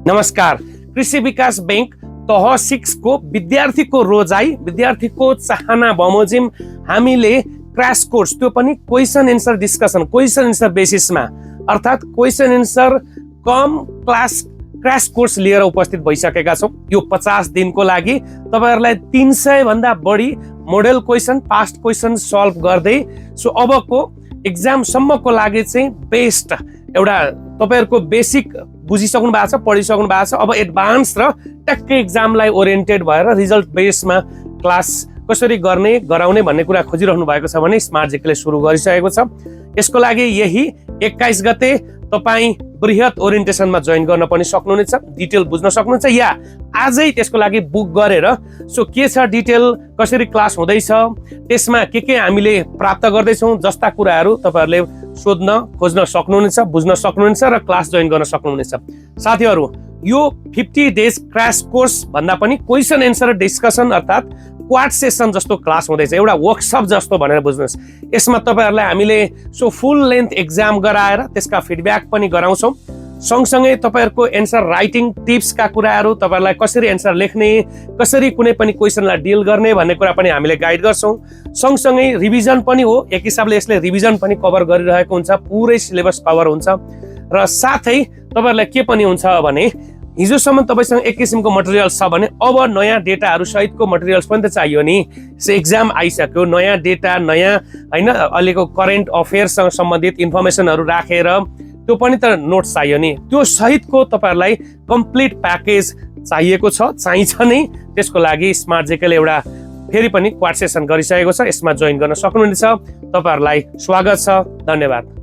नमस्कार। कृषि विकास बैंक तह 6 को विद्यार्थीको रोजाइ, विद्यार्थीको चाहना बमोजिम हामीले क्राश कोर्स, त्यो पनि question answer discussion, question answer बेसिसमा, अर्थात् question answer cum class crash course लिएर उपस्थित भइसकेका छौँ। यो 50 दिनको लागि तपाईहरुलाई 300 भन्दा बढी model question, past question solve गर्दै सो अबको एक्जाम सम्मको लागि चाहिँ बेस्ट एउटा तपाईहरुको बेसिक बुझिसक्नु भएको छ, पढिसक्नु भएको छ। अब एडभान्स र ट्याक्कै एक्जामलाई ओरिएन्टेड भएर रिजल्ट बेसमा क्लास कसरी गर्ने गराउने भन्ने कुरा खोजिरहनु भएको छ भने स्मार्ट जेकेले सुरु गरिसकेको छ। यसको लागि यही 21 गते तपाई बृहत ओरिएन्टेसनमा जोइन गर्न पनि सक्नुहुनेछ, डिटेल बुझ्न सक्नुहुन्छ, या आजै त्यसको लागि बुक गरेर सो के छ डिटेल, कसरी क्लास हुँदैछ, त्यसमा के हामीले प्राप्त गर्दैछौँ जस्ता कुराहरू तपाईहरुले सोध्न खोज्न सक्नुहुनेछ, बुझ्न सक्नुहुनेछ र क्लास जोइन गर्न सक्नुहुनेछ। साथीहरु, यो 50 डेज क्राश कोर्स भन्दा पनि क्वेशन एन्सर डिस्कसन अर्थात् क्वाड सेसन जस्तो क्लास हुँदैछ, एउटा वर्कसप जस्तो भनेर बुझ्नुहोस्। यसमा तपाईहरुलाई हामीले सो फुल लेन्थ एक्जाम गराएर त्यसका फिडब्याक पनि गराउँछौँ। सँगसँगै तपाईहरुको एन्सर राइटिङ टिप्सका कुराहरू, तपाईहरुलाई कसरी एन्सर लेख्ने, कसरी कुनै पनि क्वेशनलाई डिल गर्ने भन्ने कुरा पनि हामीले गाइड गर्छौँ। सँगसँगै रिभिजन पनि हो, एक हिसाबले यसले रिभिजन पनि कभर गरिरहेको हुन्छ, पुरै सिलेबस कभर हुन्छ। र साथै तपाईहरुलाई के पनि हुन्छ भने हिजोसम्म तपाईसँग एक किसिमको मटेरियल छ भने अब नयाँ डेटाहरू सहितको मटेरियल्स पनि त चाहियो नि। एक्जाम आइसक्यो, नयाँ डेटा, नयाँ हैन अहिलेको करेन्ट अफेयर्ससँग सम्बन्धित इन्फर्मेसनहरू राखेर त्यो पनि त नोट्स चाहियो नि। त्यो सहितको तपाईहरुलाई कम्प्लिट प्याकेज चाहिएको छ, चाहिन्छ नै। त्यसको लागि स्मार्ट जेकेले एउटा फेरि पनि क्वाड सेसन गरिसकेको छ, यसमा जोइन गर्न सक्नुहुनेछ। तपाईहरुलाई स्वागत छ। धन्यवाद।